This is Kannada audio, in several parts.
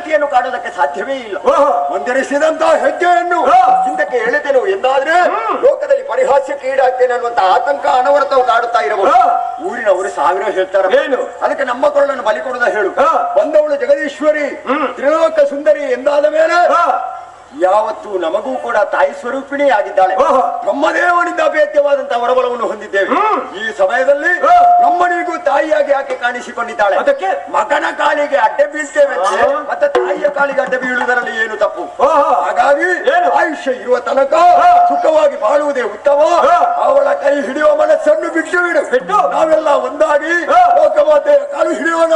ಹೆಂಡತಿಯನ್ನು ಕಾಣೋದಕ್ಕೆ ಸಾಧ್ಯವೇ ಇಲ್ಲ. ಒಂದೆನಿಸಿದಂತಹ ಹೆಜ್ಜೆಯನ್ನು ಹಿಂದಕ್ಕೆ ಎಳೆದೆನು ಎಂದಾದ್ರೆ ಲೋಕದಲ್ಲಿ ಪರಿಹಾಸ್ಯಕ್ಕೆ ಈಡಾಗ್ತೇನೆ ಅನ್ನುವಂತ ಆತಂಕ ಅನವರತವು ಕಾಡುತ್ತಾ ಇರಬಹುದು. ಊರಿನವರು ಸಾವಿರ ಹೇಳ್ತಾರೆ, ಅದಕ್ಕೆ ನಮ್ಮ ಕೊರಳನ್ನು ಬಲಿ ಕೊಡುದ ಹೇಳು. ಬಂದವಳು ಜಗದೀಶ್ವರಿ ತ್ರಿಲೋಕ ಸುಂದರಿ ಎಂದಾದ ಮೇಲೆ ಯಾವತ್ತು ನಮಗೂ ಕೂಡ ತಾಯಿ ಸ್ವರೂಪಿಣಿ ಆಗಿದ್ದಾಳೆ. ಬ್ರಹ್ಮದೇವನಿಂದ ಅಭೇದ್ಯವಾದಂತಹ ವರಬಲವನ್ನು ಹೊಂದಿದ್ದೇವೆ. ಈ ಸಮಯದಲ್ಲಿ ನಮ್ಮನಿಗೂ ತಾಯಿಯಾಗಿ ಆಕೆ ಕಾಣಿಸಿಕೊಂಡಿದ್ದಾಳೆ. ಅದಕ್ಕೆ ಮಗನ ಕಾಲಿಗೆ ಅಡ್ಡ ಬೀಳ್ತೇವೆ ಮತ್ತೆ ತಾಯಿಯ ಕಾಲಿಗೆ ಅಡ್ಡ ಬೀಳುವುದರಲ್ಲಿ ಏನು ತಪ್ಪು? ಹಾಗಾಗಿ ಆಯುಷ್ಯ ಇರುವ ತನಕ ಸುಖವಾಗಿ ಬಾಳುವುದೇ ಉತ್ತಮ. ಅವಳ ಕೈ ಹಿಡಿಯುವ ಮನಸ್ಸನ್ನು ಬಿಟ್ಟು ನಾವೆಲ್ಲ ಒಂದಾಗಿ ಲೋಕಮಾತೆಯ ಕಾಲು ಹಿಡಿಯೋಣ.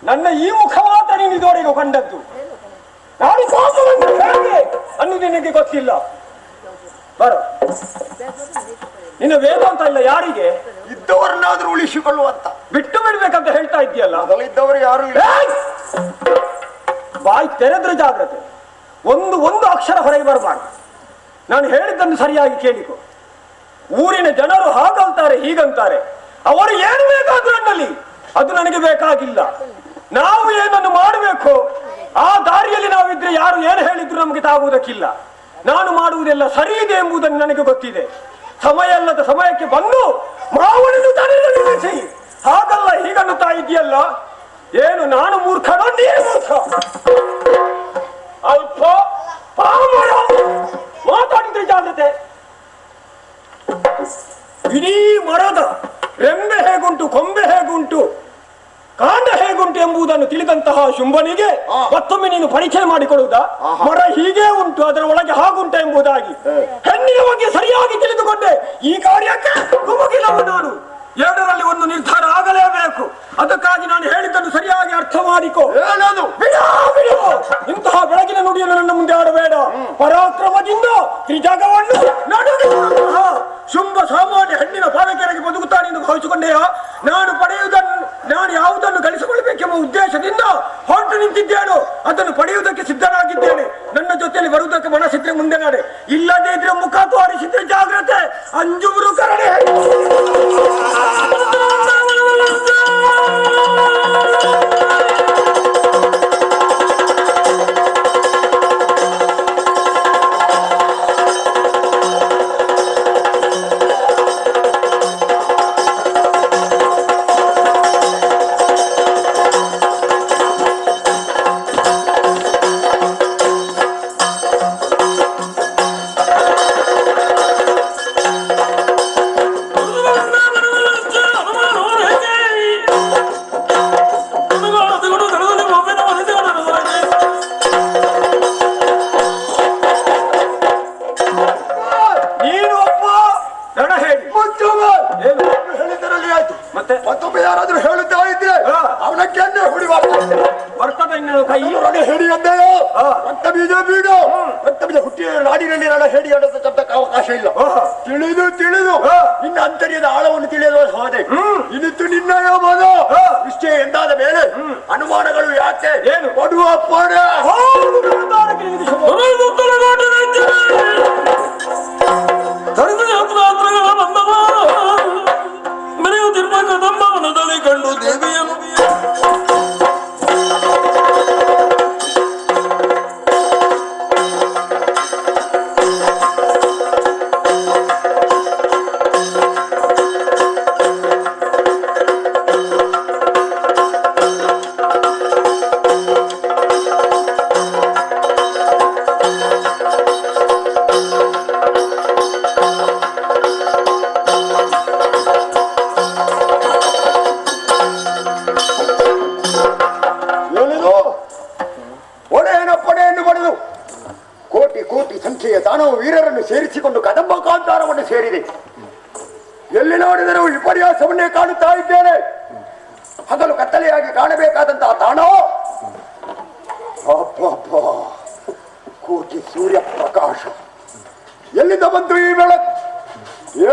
ನನ್ನ ಈ ಮುಖ ಮಾತ್ರ ನೀನು ಇದುವರೆಗೂ ಕಂಡದ್ದು. ನಾನು ಹೇಗೆ ಅನ್ನೋದು ನಿನಗೆ ಗೊತ್ತಿಲ್ಲ. ಬರೋ ನಿನ್ನ ವೇದಾಂತ ಇಲ್ಲ ಯಾರಿಗೆ ಇದ್ದವರನ್ನಾದ್ರೂ ಉಳಿಸಿಕೊಳ್ಳುವಂತ ಬಿಟ್ಟು ಬಿಡ್ಬೇಕಂತ ಹೇಳ್ತಾ ಇದೆಯಲ್ಲ. ಇದ್ದವರು ಯಾರು ಇಲ್ಲ. ಬಾಯಿ ತೆರೆದ್ರೆ ಜಾಗ್ರತೆ. ಒಂದು ಅಕ್ಷರ ಹೊರಗೆ ಬರಬಾರ್ದು. ನಾನು ಹೇಳಿದ್ದನ್ನು ಸರಿಯಾಗಿ ಕೇಳಿಕೊ. ಊರಿನ ಜನರು ಹಾಗಂತಾರೆ ಹೀಗಂತಾರೆ, ಅವರು ಏನು ಬೇಕಾದ್ರೂ ಅನ್ನಲಿ, ಅದು ನನಗೆ ಬೇಕಾಗಿಲ್ಲ. ನಾವು ಏನನ್ನು ಮಾಡಬೇಕು ಆ ದಾರಿಯಲ್ಲಿ ನಾವಿದ್ರೆ ಯಾರು ಏನು ಹೇಳಿದ್ರು ನಮಗೆ ತಾಗುವುದಕ್ಕಿಲ್ಲ. ನಾನು ಮಾಡುವುದೆಲ್ಲ ಸರಿ ಇದೆ ಎಂಬುದನ್ನು ನನಗೆ ಗೊತ್ತಿದೆ. ಸಮಯ ಅಲ್ಲದ ಸಮಯಕ್ಕೆ ಬಂದು ಮಾವನನ್ನು ತಡೆಸಿ ಹಾಗಲ್ಲ ಹೀಗನ್ನುತ್ತಾ ಇದೆಯಲ್ಲ. ಏನು ನಾನು ಮೂರ್ಖನೋ ನೀನು ಮೂರ್ಖ? ಅಲ್ಪ ಪಾಮರ ಮಾತಾಡಿದ್ರೆ ಜಾಗ್ರತೆ. ಇಡೀ ಮರದ ರೆಂಬೆ ಹೇಗುಂಟು, ಕೊಂಬೆ ಹೇಗುಂಟು, ಕಾಂಡ ಹೇಗುಂಟು ಎಂಬುದನ್ನು ತಿಳಿದಂತಹ ಶುಂಭನಿಗೆ ಮತ್ತೊಮ್ಮೆ ನೀನು ಪರಿಚಯ ಮಾಡಿಕೊಡುವುದಾ? ಮರ ಹೀಗೆ ಉಂಟು, ಅದರ ಒಳಗೆ ಹಾಗುಂಟ ಎಂಬುದಾಗಿ ಹೆಣ್ಣಿನ ಬಗ್ಗೆ ಸರಿಯಾಗಿ ತಿಳಿದುಕೊಂಡೆ. ಈ ಕಾರ್ಯಕ್ಕೆ ಕುಮುಕಿಲ್ಲವ ನಾನು. ಎರಡರಲ್ಲಿ ಒಂದು ನಿರ್ಧಾರ ಆಗಲೇಬೇಕು. ಅದಕ್ಕಾಗಿ ನಾನು ಹೇಳಿದ್ದನ್ನು ಸರಿಯಾಗಿ ಅರ್ಥ ಮಾಡಿಕೊ. ಇಂತಹ ಬೆಳಗಿನ ನುಡಿಯನ್ನು ನನ್ನ ಮುಂದೆ ಆಡಬೇಡ. ಪರಾಕ್ರಮದಿಂದ ತ್ರಿಜಗವನ್ನು ನಡೆಯುವಂತಹ ಶುಂಭ ಸಾಮಾನ್ಯ ಹೆಣ್ಣಿನ ಪಾದಕೆರೆಗೆ ಬದುಕುತ್ತಾನೆ ಎಂದು ಭಾವಿಸಿಕೊಂಡೆಯಾ? ನಾನು ಯಾವುದನ್ನು ಗಳಿಸಿಕೊಳ್ಳಬೇಕೆಂಬ ಉದ್ದೇಶದಿಂದ ಹೊರಟು ನಿಂತಿದ್ದೇನೋ ಅದನ್ನು ಪಡೆಯುವುದಕ್ಕೆ ಸಿದ್ಧನಾಗಿದ್ದೇನೆ. ನನ್ನ ಜೊತೆಯಲ್ಲಿ ಬರುವುದಕ್ಕೆ ಮನಸ್ಸಿದ್ರೆ ಮುಂದೆ ನಡೆ, ಇಲ್ಲದೇ ಇದ್ರೆ ಮುಖ ತೋರಿಸಿದ್ರೆ ಜಾಗ್ರತೆ. ಅಂಜುವರು ಕರಡೆ. ಮತ್ತೊಬ್ಬ ಯಾರಾದ್ರೂ ಹೇಳುತ್ತಾ ಇದ್ರೆ ಅವನಕ್ಕೆ ಬರ್ತದೆ ಹೇಳಿಯದ್ದೇಯೋ ರಕ್ತ ಬೀಜ ಬೀಡು ರಕ್ತ ಬೀಜ ಹುಟ್ಟಿ ನಾಡಿನಲ್ಲಿ ನನ್ನ ಹೇಳಿ ಹೇಳೋದ ಶಬ್ದಕ್ಕೆ ಅವಕಾಶ ಇಲ್ಲ. ತಿಳಿದು ನಿನ್ನ ಅಂತರ್ಯದ ಆಳವನ್ನು ತಿಳಿಯಲು ಹೋದೆ. ಇನ್ನಿತ್ತು ನಿನ್ನಯ ಮನ ನಿಶ್ಚಯ ಎಂದಾದ ಮೇಲೆ ಅನುಮಾನಗಳು ಯಾಕೆ? ಏನು ಕೊಡುವ ಅಪ್ಪಣ ಕಂಡು ದೇವಿಯನ್ನು ದಾನವ ವೀರರನ್ನು ಸೇರಿಸಿಕೊಂಡು ಕದಂಬ ಕಾಂತಾರವನ್ನು ಸೇರಿದೆ. ಎಲ್ಲಿ ನೋಡಿದರೂ ವಿಪರ್ಯಾಸವನ್ನೇ ಕಾಣುತ್ತಾ ಇದ್ದೇನೆ. ಹಗಲು ಕತ್ತಲೆಯಾಗಿ ಕಾಣಬೇಕಾದಂತಹ ತಾಣ ಕೋಟಿ ಸೂರ್ಯ ಪ್ರಕಾಶ. ಎಲ್ಲಿಂದ ಬಂತು ಈ ಬೆಳಕು?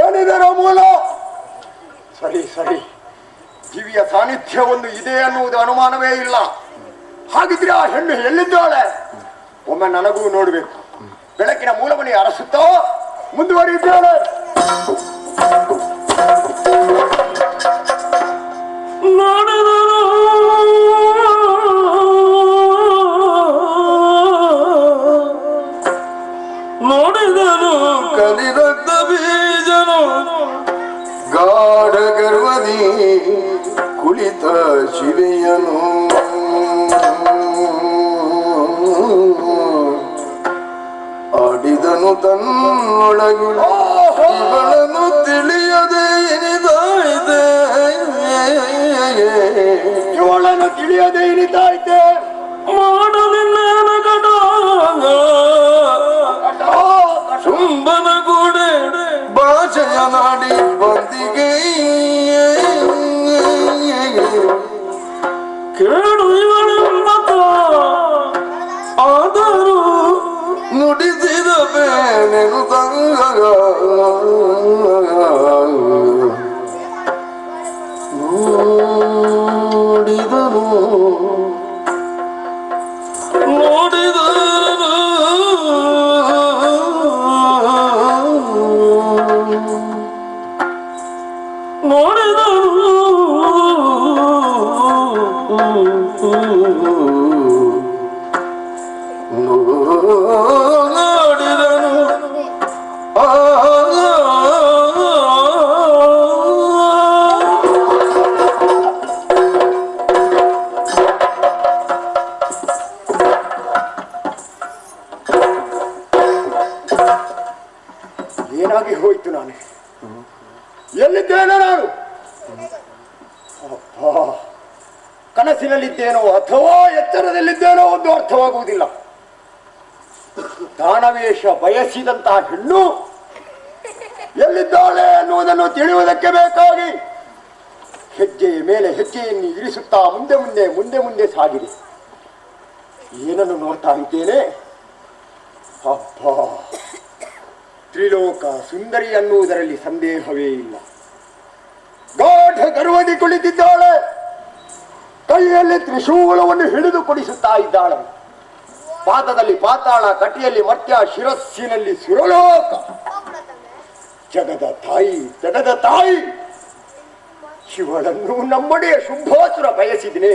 ಏನಿದರ ಮೂಲ? ಸರಿ ಸರಿ, ದಿವ್ಯ ಸಾನ್ನಿಧ್ಯ ಒಂದು ಇದೆ ಅನ್ನುವುದು ಅನುಮಾನವೇ ಇಲ್ಲ. ಹಾಗಿದ್ರೆ ಆ ಹೆಣ್ಣು ಎಲ್ಲಿದ್ದಾಳೆ? ಒಮ್ಮೆ ನನಗೂ ನೋಡಬೇಕು. ಬೆಳಕಿನ ಮೂಲವನ್ನೇ ಅರಸುತ್ತೋ ಮುಂದುವರಿದ್ದಾಳೆ. ನೋಡಿದನು ಕಲಿರದ್ದ ಬೀಜನು ಗಾಢ ಗರ್ವದಿ ಕುಳಿತ ಶಿಲೆಯನು ಆಡಿದನು ತನ್ನೊಳಗೆ ಇವಳನ್ನು ತಿಳಿಯದೆ ಎನಿದಾಯಿತೆ ಇವಳನ್ನು ತಿಳಿಯದೆ ಎನಿದಾಯಿತೆ ಮಾಡಲಿಲ್ಲ ಶುಂಭನ ಗೋಡೆ ಭಾಷೆಯ ನಾಡಿ ಬಂದಿಗೆ ಕೇಳು ಇವಳೆಲ್ಲ ಆದರೂ ನುಡಿಸಿದ ಬೇನೆನು ತಂಗ ನೋಡಿದನು ಏನಾಗಿ ಹೋಯ್ತು? ನಾನು ಎಲ್ಲಿದ್ದೇನೆ? ನಾನು ಕನಸಿನಲ್ಲಿದ್ದೇನೋ ಅಥವಾ ಎಚ್ಚರದಲ್ಲಿದ್ದೇನೋ ಒಂದು ಅರ್ಥವಾಗುವುದಿಲ್ಲ. ದಾನವೇಶ ಬಯಸಿದಂತಹ ಹೆಣ್ಣು ಎಲ್ಲಿದ್ದಾಳೆ ಅನ್ನುವುದನ್ನು ತಿಳಿಯುವುದಕ್ಕೆ ಬೇಕಾಗಿ ಹೆಜ್ಜೆಯ ಮೇಲೆ ಹೆಜ್ಜೆಯನ್ನು ಇರಿಸುತ್ತಾ ಮುಂದೆ ಮುಂದೆ ಮುಂದೆ ಮುಂದೆ ಸಾಗಿದೆ. ಏನನ್ನು ನೋಡ್ತಾ ಇದ್ದೇನೆ? ತ್ರಿಲೋಕ ಸುಂದರಿ ಅನ್ನುವುದರಲ್ಲಿ ಸಂದೇಹವೇ ಇಲ್ಲ. ಗಾಢ ಗರ್ವದಿ ಕುಳಿತಿದ್ದಾಳೆ. ಕೈಯಲ್ಲಿ ತ್ರಿಶೂಲವನ್ನು ಹಿಡಿದು ಕೊಡಿಸುತ್ತಾ ಇದ್ದಾಳೆ. ಪಾದದಲ್ಲಿ ಪಾತಾಳ, ಕಟಿಯಲ್ಲಿ ಮರ್ತ್ಯ, ಶಿರಸ್ಸಿನಲ್ಲಿ ಸುರಲೋಕ. ಜಗದ ತಾಯಿ, ಜಗದ ತಾಯಿ, ಶಿವಳನ್ನು ನಮ್ಮಡೆಯ ಶುಂಭಾಸುರ ಬಯಸಿದನೆ.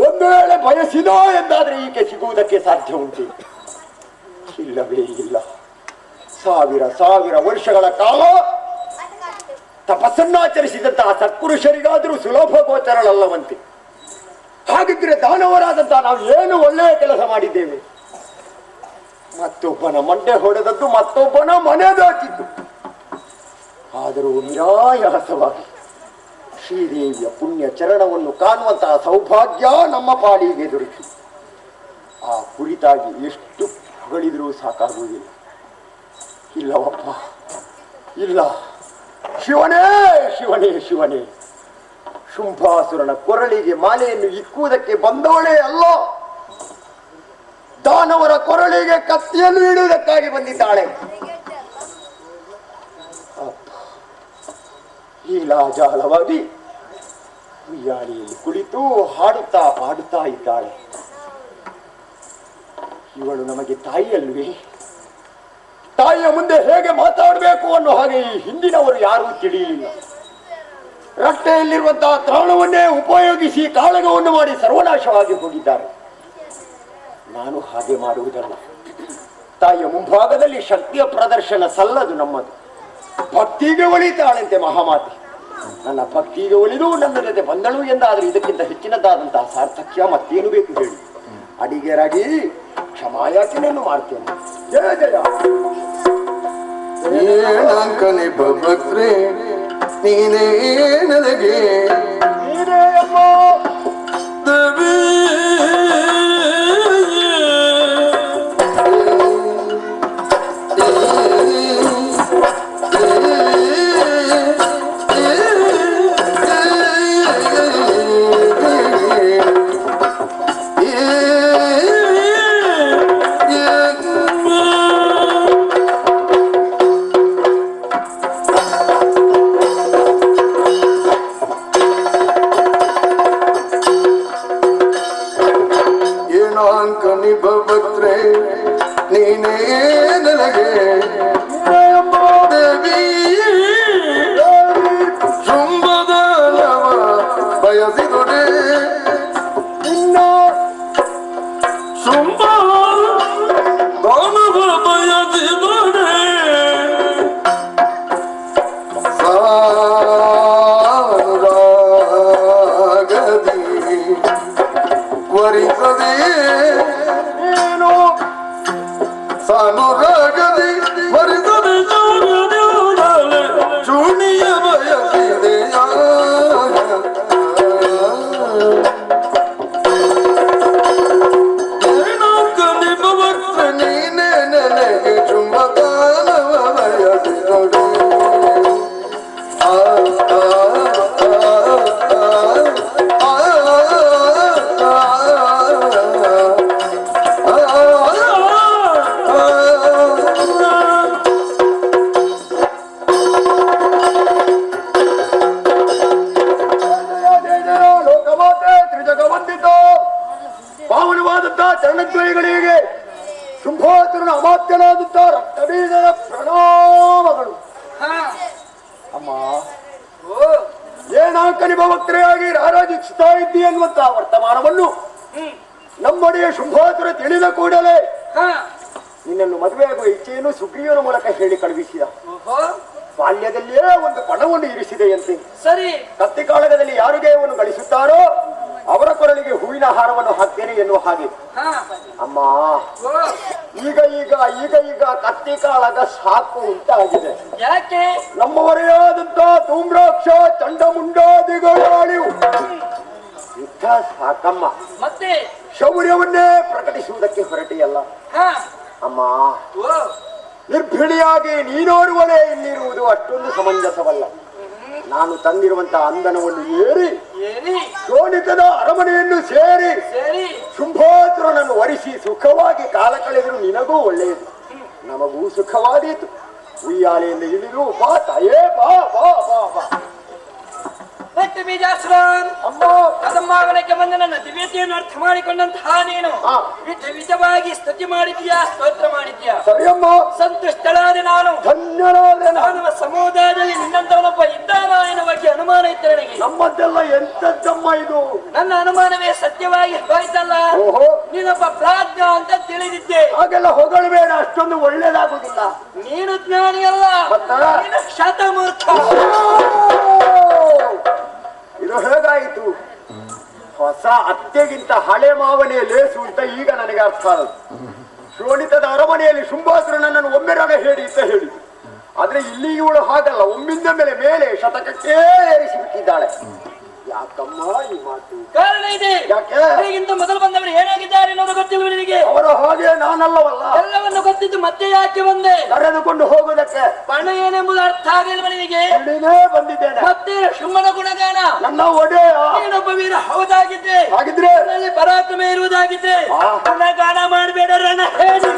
ಒಂದು ವೇಳೆ ಬಯಸಿದೋ ಎಂದಾದರೆ ಈಕೆ ಸಿಗುವುದಕ್ಕೆ ಸಾಧ್ಯ ಉಂಟು? ಇಲ್ಲವೇ ಇಲ್ಲ. ಸಾವಿರ ಸಾವಿರ ವರ್ಷಗಳ ಕಾಲ ತಪಸ್ಸನ್ನಾಚರಿಸಿದಂತಹ ಸತ್ಪುರುಷರಿಗಾದರೂ ಸುಲಭ ಗೋಚರಳಲ್ಲವಂತೆ. ಹಾಗಿದ್ರೆ ದಾನವರಾದಂತಹ ನಾವು ಏನು ಒಳ್ಳೆಯ ಕೆಲಸ ಮಾಡಿದ್ದೇವೆ? ಮತ್ತೊಬ್ಬನ ಮಂಡೆ ಹೊಡೆದದ್ದು, ಮತ್ತೊಬ್ಬನ ಮನೆ ದಾಚಿದ್ದು. ಆದರೂ ನಿರಾಯಾಸವಾಗಿ ಶ್ರೀದೇವಿಯ ಪುಣ್ಯ ಚರಣವನ್ನು ಕಾಣುವಂತಹ ಸೌಭಾಗ್ಯ ನಮ್ಮ ಪಾಲಿಗೆ ದೊರಕಿತು. ಆ ಕುರಿತಾಗಿ ಎಷ್ಟು ಹೊಗಳಿದರೂ ಸಾಕಾಗುವುದಿಲ್ಲ. ಇಲ್ಲವಪ್ಪ, ಇಲ್ಲ. ಶಿವನೇ ಶಿವನೇ ಶಿವನೇ, ಶುಂಭಾಸುರನ ಕೊರಳಿಗೆ ಮಾಲೆಯನ್ನು ಇಕ್ಕುವುದಕ್ಕೆ ಬಂದವಳೇ ಅಲ್ಲ, ದಾನವರ ಕೊರಳಿಗೆ ಕತ್ತಿಯನ್ನು ಇಡುವುದಕ್ಕಾಗಿ ಬಂದಿದ್ದಾಳೆ. ಲೀಲಾಜಾಲವಾಗಿ ಉಯ್ಯಾಲೆಯಲ್ಲಿ ಕುಳಿತು ಹಾಡುತ್ತಾ ಪಾಡುತ್ತಾ ಇದ್ದಾಳೆ. ಇವಳು ನಮಗೆ ತಾಯಿಯಲ್ವೇ? ತಾಯಿಯ ಮುಂದೆ ಹೇಗೆ ಮಾತಾಡಬೇಕು ಅನ್ನೋ ಹಾಗೆ ಈ ಹಿಂದಿನವರು ಯಾರೂ ತಿಳಿಯಲಿಲ್ಲ. ರಸ್ತೆಯಲ್ಲಿರುವಂತಹ ತ್ರಾಣವನ್ನೇ ಉಪಯೋಗಿಸಿ ಕಾಳಗವನ್ನು ಮಾಡಿ ಸರ್ವನಾಶವಾಗಿ ಹೋಗಿದ್ದಾರೆ. ನಾನು ಹಾಗೆ ಮಾಡುವುದಲ್ಲ. ತಾಯಿಯ ಮುಂಭಾಗದಲ್ಲಿ ಶಕ್ತಿಯ ಪ್ರದರ್ಶನ ಸಲ್ಲದು ನಮ್ಮದು. ಭಕ್ತಿಗೆ ಒಲಿತಾಳಂತೆ ಮಹಾಮಾತೆ. ನನ್ನ ಭಕ್ತಿಗೆ ಒಲಿದು ನನ್ನ ಜೊತೆ ಬಂದಳು ಎಂದಾದ್ರೆ ಇದಕ್ಕಿಂತ ಹೆಚ್ಚಿನದಾದಂತಹ ಸಾರ್ಥಕ್ಯ ಮತ್ತೇನು ಬೇಕು ಹೇಳಿ? ಅಡಿಗೆರಾಗಿ ಕ್ಷಮಾಯಾಚನೆಯನ್ನು ಮಾಡ್ತೇನೆ. ಜಯ ಜಯ. ಏನಾಂಕನೆ ಭಕ್ತ್ರೆ ನೀನೇ ನನಗೆ ನೀನೇ ಅಮ್ಮ ಪ್ರಾಪ್ತನಾದಂತ ರಕ್ತಬೀಜದ ಪ್ರಣಾಮಗಳು. ಅಮ್ಮ, ಏನಾಂಕನಿ ಭವಕ್ರೆಯಾಗಿ ರಾರಾಜಿಸುತ್ತಾ ಇದ್ದಿ ಎನ್ನುವಂತಹ ವರ್ತಮಾನವನ್ನು ನಮ್ಮೊಡೆಯ ಶುಂಭಾಸುರ ತಿಳಿದ ಕೂಡಲೇ ನಿನ್ನನ್ನು ಮದುವೆಯಾಗುವ ಇಚ್ಛೆಯನ್ನು ಸುಗ್ರೀವನ ಮೂಲಕ ಹೇಳಿ ಕಳುಹಿಸಿದ. ಬಾಲ್ಯದಲ್ಲಿಯೇ ಒಂದು ಪಣವನ್ನು ಇರಿಸಿದೆಯಂತೆ. ಸರಿ, ಕತ್ತಿ ಕಾಳಗದಲ್ಲಿ ಯಾರು ಜಯವನ್ನು ಗಳಿಸುತ್ತಾರೋ ಅವರ ಕೊರಳಿಗೆ ಹೂವಿನ ಹಾರವನ್ನು ಹಾಕ್ತೇನೆ ಎನ್ನುವ ಹಾಗೆ. ಅಮ್ಮ, ಈಗ ಈಗ ಈಗ ಈಗ ಕತ್ತಿ ಕಾಳಗ ಸಾಕು ಉಂಟಾಗಿದೆ. ಯಾಕೆ? ನಮ್ಮವರೆಯಾದಂತ ಧೂಮ್ರಾಕ್ಷ ಚಂಡಮುಂಡಾದಿಗಳು ಯುದ್ಧ ಸಾಕಮ್ಮ. ಮತ್ತೆ ಶೌರ್ಯವನ್ನೇ ಪ್ರಕಟಿಸುವುದಕ್ಕೆ ಹೊರಟಿಯಲ್ಲ ಅಮ್ಮ. ನಿರ್ಭಿಣಿಯಾಗಿ ನೀನೋರ್ವನೇ ಇಲ್ಲಿರುವುದು ಅಷ್ಟೊಂದು ಸಮಂಜಸವಲ್ಲ. ನಾನು ತಂದಿರುವಂತಹ ಅಂದನವನ್ನು ಏರಿ ಶೋಣಿತದ ಅರಮನೆಯನ್ನು ಸೇರಿ ಶುಂಭಾಸುರನನ್ನು ವರಿಸಿ ಸುಖವಾಗಿ ಕಾಲ ಕಳೆದರೂ ನಿನಗೂ ಒಳ್ಳೆಯದು, ನಮಗೂ ಸುಖವಾದೀತು. ಉಯ್ಯಾಲೆಯಿಂದ ಇಳಿದು ಬಾ ತಾಯೇ, ಬಾ ಬಾ ಬಾ ಬಾ. ಅಮ್ಮ, ಕದಮ್ಮಾಗನಕ್ಕೆ ಬಂದ ನನ್ನ ದಿವ್ಯತೆಯನ್ನು ಅರ್ಥ ಮಾಡಿಕೊಂಡಂತಹ ನೀನು ವಿಧವಾಗಿ ಸ್ತುತಿ ಮಾಡಿದ್ಯಾ, ಸ್ತೋತ್ರ ಮಾಡಿದ್ಯಾ. ಸರಿಯಮ್ಮ, ಸಂತುಷ್ಟಳಾದ ನಾನು, ಧನ್ಯನಾದ ಮಾನವ ಸಮುದಾಯದಲ್ಲಿ ನಿನ್ನಂತವನೊಬ್ಬ ಇದ್ದಾನ ಎನ್ನುವ ಬಗ್ಗೆ ಅನುಮಾನ ಇತ್ತು ನನಗೆ. ನಮ್ಮದೆಲ್ಲ ಎಂತದ್ದಮ್ಮ ಇದು? ನನ್ನ ಅನುಮಾನವೇ ಸತ್ಯವಾಗಿ ಹೋಯ್ತಲ್ಲ. ಓಹೋ, ನೀನೊಬ್ಬ ಪ್ರಾಜ್ಞ ಅಂತ ತಿಳಿದಿದ್ದೆ. ಹಾಗೆಲ್ಲ ಹೊಗಳಬೇಡ, ಅಷ್ಟೊಂದು ಒಳ್ಳೇದಾಗುದಿಲ್ಲ. ನೀನು ಜ್ಞಾನಿಯಲ್ಲ, ನೀನು ಶತಮೂರ್ಖ. ಇದು ಹೇಗಾಯಿತು? ಹೊಸ ಅತ್ತೆಗಿಂತ ಹಳೆ ಮಾವನೇ ಲೇಸು ಅಂತ ಈಗ ನನಗೆ ಅರ್ಥ ಆದದ್ದು. ಶೋಣಿತದ ಅರಮನೆಯಲ್ಲಿ ಶುಂಭಾಸುರನನ್ನು ಒಮ್ಮೆರನೆ ಹೇಳಿ ಅಂತ ಹೇಳಿ, ಆದ್ರೆ ಇಲ್ಲಿ ಇವಳು ಹಾಗಲ್ಲ, ಒಮ್ಮಿಂದ ಮೇಲೆ ಶತಕಕ್ಕೆ ಏರಿಸಿಬಿಟ್ಟಿದ್ದಾಳೆ. ಯಾಕಮ್ಮ ಈ ಮಾತು? ಕಾರಣ ಇದೆ. ಯಾಕೆ? ಈಗಿಂತ ಮೊದಲು ಬಂದವರು ಏನಾಗಿದ್ದಾರೆ ಅನ್ನೋದು ಗೊತ್ತಿಲ್ಲ ನಿನಗೆ. ಅವರ ಹಾಗೆ ನಾನಲ್ಲವಲ್ಲ. ಎಲ್ಲವನ್ನು ಗೊತ್ತಿದ್ದು ಮತ್ತೆ ಯಾಕೆ ಬಂದೆ? ಕರೆದುಕೊಂಡು ಹೋಗುವುದಕ್ಕೆ. ಪಣ ಏನೆಂಬುದು ಅರ್ಥ ಆಗಲಿಲ್ಲ ನಿನಗೆ. ಇಲ್ಲಿನೇ ಬಂದಿದ್ದೇನೆ. ಮತ್ತೆ ಶುಂಭನ ಗುಣಗಾನ. ನನ್ನ ಒಡೆಯ ನೀನೊಬ್ಬ ವೀರ ಹೌದಾಗಿದ್ದೆ, ಹಾಗಿದ್ರೆ ನನ್ನಲ್ಲಿ ಪರಾಕ್ರಮ ಇರುವುದಾಗಿದ್ದೆ. ಗುಣಗಾನ ಮಾಡಬೇಡ ರಣ ಹೇಳಿ.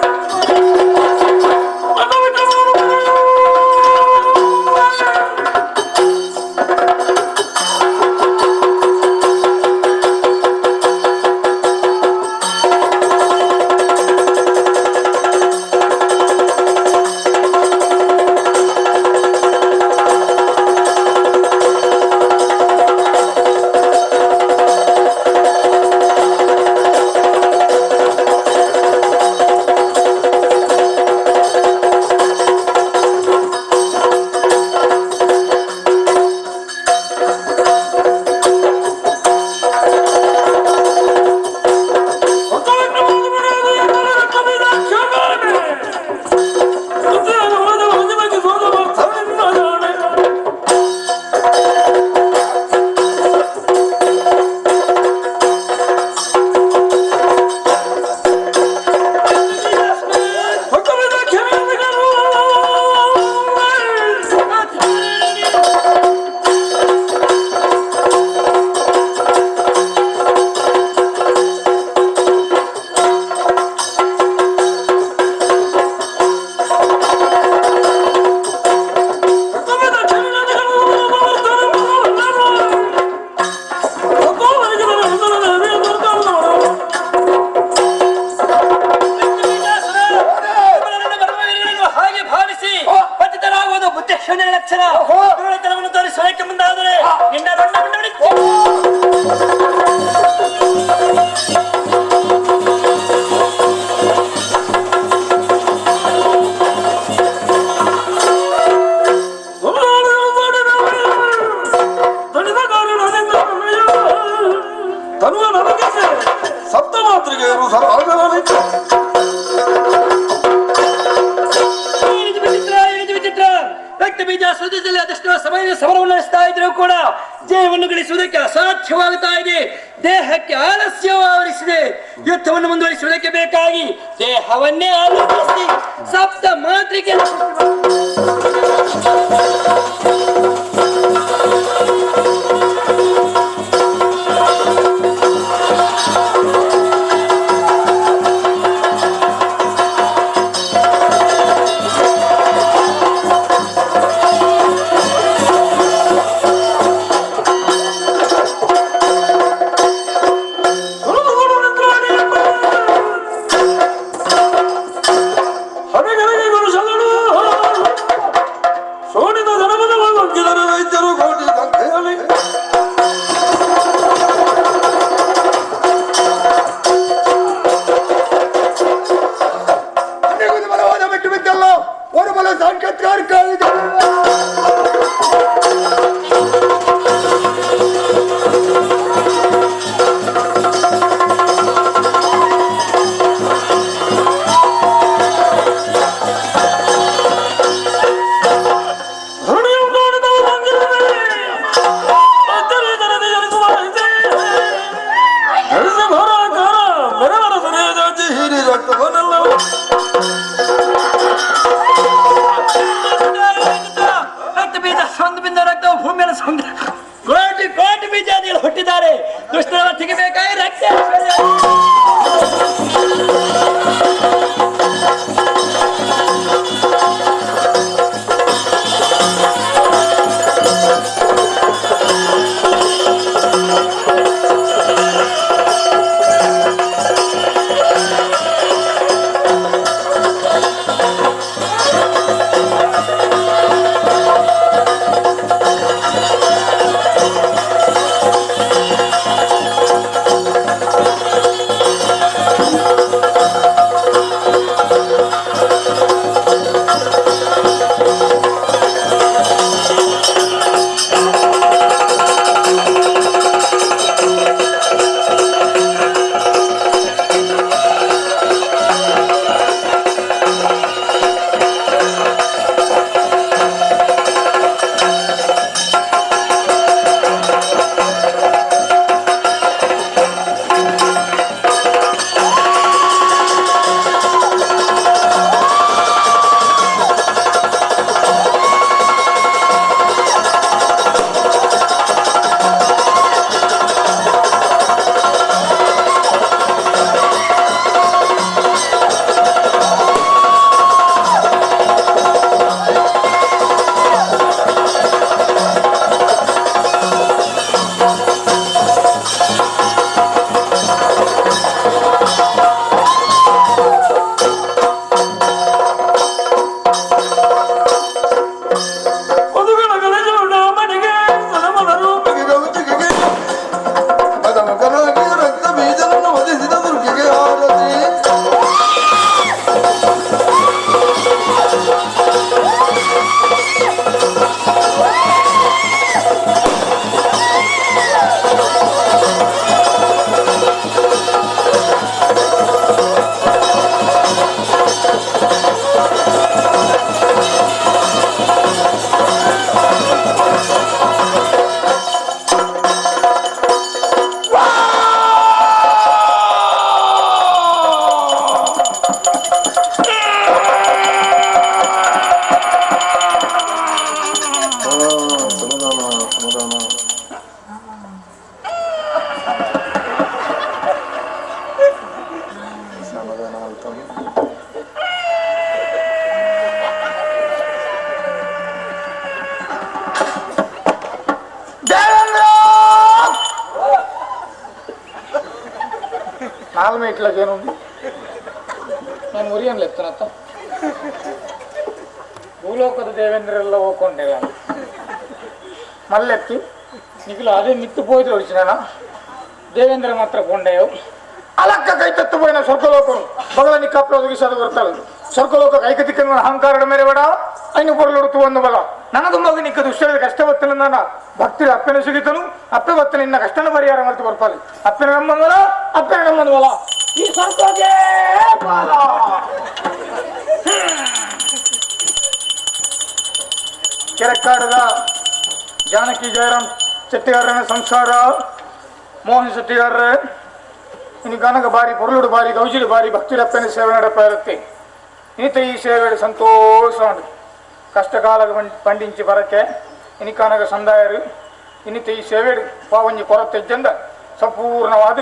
ಸಮರವನ್ನು ನಡೆಸ್ತಾ ಇದ್ರು ಕೂಡ ಜಯವನ್ನು ಗಳಿಸುವುದಕ್ಕೆ ಅಸಾಧ್ಯವಾಗುತ್ತಾ ಇದೆ. ದೇಹಕ್ಕೆ ಆಲಸ್ಯ ಆವರಿಸಿದೆ. ಯುದ್ಧವನ್ನು ಮುಂದುವರಿಸುವುದಕ್ಕೆ ಬೇಕಾಗಿ ದೇಹವನ್ನೇ ಆಲೋಚಿಸಿ ಸಪ್ತ ಮಾತ್ರಿಕೆ ಹಣ ವೈದ್ಯರು ಕೋಟಿ ಸಂಖ್ಯೆಯಲ್ಲಿ ಬಲವಾದ ಬಿಟ್ಟು ಬಿದ್ದಲ್ಲ ಒಂದು ಬಲ ಸಾಕ್ಷಾತ್ಕಾರ ಕೋಟಿ ಕೋಟಿ ಬೀಜಾದಿಗಳು ಹುಟ್ಟಿದ್ದಾರೆ. ದುಷ್ಟರ ತೆಗಿಬೇಕಾಗಿ ರಕ್ತ నాలుగు ఇట్లకి ఏముంది నేను ఉరియన్లు ఎత్తునత్త ಭೂಲೋಕದ ದೇವೇಂದ್ರೆಲ್ಲ ಹೋಗ್ಕೊಂಡೆ ಮಲ್ಲೆತ್ತಿ ನಿಖಿಲು ಅದೇ ಮಿತ್ತು పోయి వచ్చినా ದೇವೇಂದ್ರ ಮಾತ್ರ ಕೊಂಡೆಯವು ಅಲಕ್ಕ ಕೈ ತತ್ತು పోయిన ಸ್ವರ್ಗಲೋಕನು ಬಗಲ ನಿಕ್ಕಪ್ಪ ಒದಗಿಸೋದು ಬರ್ತಾಳೆ ಸ್ವರ್ಗಲೋಕ ಕೈಕತಿಕ್ಕನ ಅಹಂಕಾರದ ಮೇಲೆ ಬೇಡ ಐನು ಪೊರಲುಡುತ್ತು ಒಂದು ಬಲ ನನದು ಮಗ ನಿಕ್ಕ ದುಷ್ಟದ ಕಷ್ಟವತ್ತನ ನಾನು ಭಕ್ತಿ ಅಪ್ಪನ ಸಿಗಿತನು ಅಪ್ಪೆ ಬತ್ತ ನಿನ್ನ ಕಷ್ಟನ ಪರಿಹಾರ ಮಾಡ್ತು ಬರ್ಪಾలి ಅಪ್ಪನ ನಮ್ಮನವಲ ಅಪ್ಪನ ನಮ್ಮನವಲ ಈ ಸ್ವರ್ಗಕ್ಕೆ ಬಾಲ ಕೆರಕ್ಕಾಡದ ಜಾನಕಿ ಜಯರಾಮ್ ಚೆಟ್ಟಿಗಾರನ ಸಂಸಾರ ಮೋಹನ್ ಶೆಟ್ಟಿಗಾರ ಇನ್ನು ಗನಗ ಬಾರಿ ಪೊರಲುಡು ಬಾರಿ ಗೌಜಿಡು ಬಾರಿ ಭಕ್ತಿರಪ್ಪನ ಸೇವೆ ನಡಪ ಇರುತ್ತೆ ಈತ ಈ ಸೇವೆ ಸಂತೋಷ ಉಂಟು ಕಷ್ಟಕಾಲ ಪಂಡಿಂಚಿ ಬರಕ್ಕೆ ಇನಿಕಾನಗ ಸಂದಾಯರು ಇನ್ನಿತ ಈ ಸೇವೆ ಪಾವಂಜಿ ಕೊರತೆಜ್ಜಂದ ಸಂಪೂರ್ಣವಾದ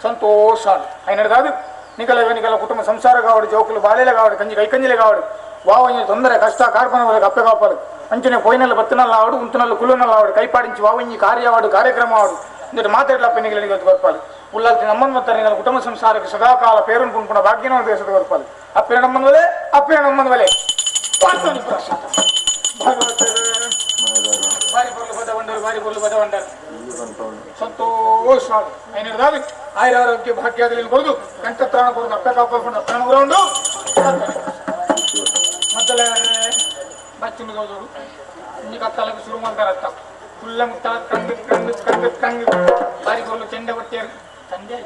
ಸಂತೋಷ అయినది నికల కుటుంబ సంసార కావడు జోకులు బాలేల కావడు కంచి కైకంజిలే కావడు వావయ్య తొందర కష్ట కార్పణ వాళ్ళకి అప్పే కాపాడు అంచనే పోయినల్లు బతినల్లు ఆవడు ఉంతునల్లు కుళ్ళునల్లు ఆవడు కైపాడించి వావయ్య కార్యవాడు కార్యక్రమ ఆవడు ఇందుకు మాట్లాడల పెన్నికలని ಗೊತ್ತುಕೊರ್ಪಾలి ಉಳ್ಳಲ್ತಿ ನಮ್ಮನ್ ಮತ್ತಾರೆ ನಿನ್ನ ಕುಟುಂಬ ಸಂಸಾರಕ್ಕೆ ಸದಾಕಾಲ ಪೇರನ್ ಕುಂಪುಣ ಭಾಗ್ಯನ ದೇಶದ ಕೊರ್ಪಾಲಿ ಅಪ್ಪೆ ನಮ್ಮನ್ ವಲೆ ಭಗವತ ಬಾರಿ ಬರಲು ಬದ ಬಂದಾರ ಸಂತೋಷ ಐನದಾಗಿ ಆಯುರಾರೋಗ್ಯ ಭಾಗ್ಯದಲ್ಲಿ ಬರುದು ಕಂಠತ್ರಾಣ ಬರುದು ಅಪ್ಪ ಕಾಪಾಡ್ಕೊಂಡು ಅಪ್ಪನ ಗ್ರೌಂಡು ಮೊದಲ ಬಚ್ಚಿನ ಹೋದವರು ಇನ್ನು ಕತ್ತಲಕ್ಕೆ ಶುರು ಮಾಡ್ತಾರತ್ತ ಫುಲ್ಲ ಮುತ್ತ ಕಂಡು ಬಾರಿ ಬರಲು ಚೆಂಡೆ ಬಟ್ಟೆಯರು ಸಂಜೆ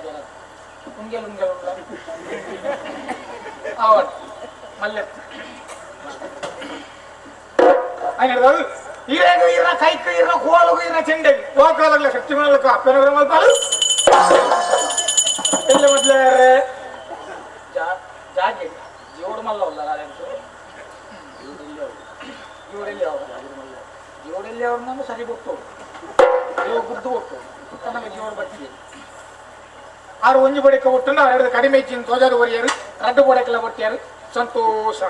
ಉಂಗೆಲ್ ಉಂಗೆಲ್ ಆವಡ್ ಮಲ್ಲೆ ಐನದಾಗಿ ಈರೇಗ ಇರ ಕೈಕು ಇರ ಕೋಲಗು ಇರ ಚೆಂಡೆ ಹೋಗಲ್ಲ ಶಕ್ತಿ ಮಾಡಲಿಕ್ಕೆ ಅಪ್ಪನ ಮಲ್ಪಾಲು ಎಲ್ಲ ಮೊದಲೇ ಜಾಗೆ ಜೋಡು ಮಲ್ಲ ಜೋಡೆಲ್ಲಿ ಅವ್ರನ್ನ ಸರಿ ಗೊತ್ತು ಗುದ್ದು ಗೊತ್ತು ನಮಗೆ ಜೋಡು ಬಟ್ಟಿದೆ ಆರು ಒಂಜಿ ಬಡಿಕ ಒಟ್ಟು ಎರಡು ಕಡಿಮೆ ಇಚ್ಚಿನ ತೋಜಾರು ಒರಿಯರು ರಡ್ಡು ಬೋಡಕ್ಕೆಲ್ಲ ಒಟ್ಟಿಯಾರು ಸಂತೋಷ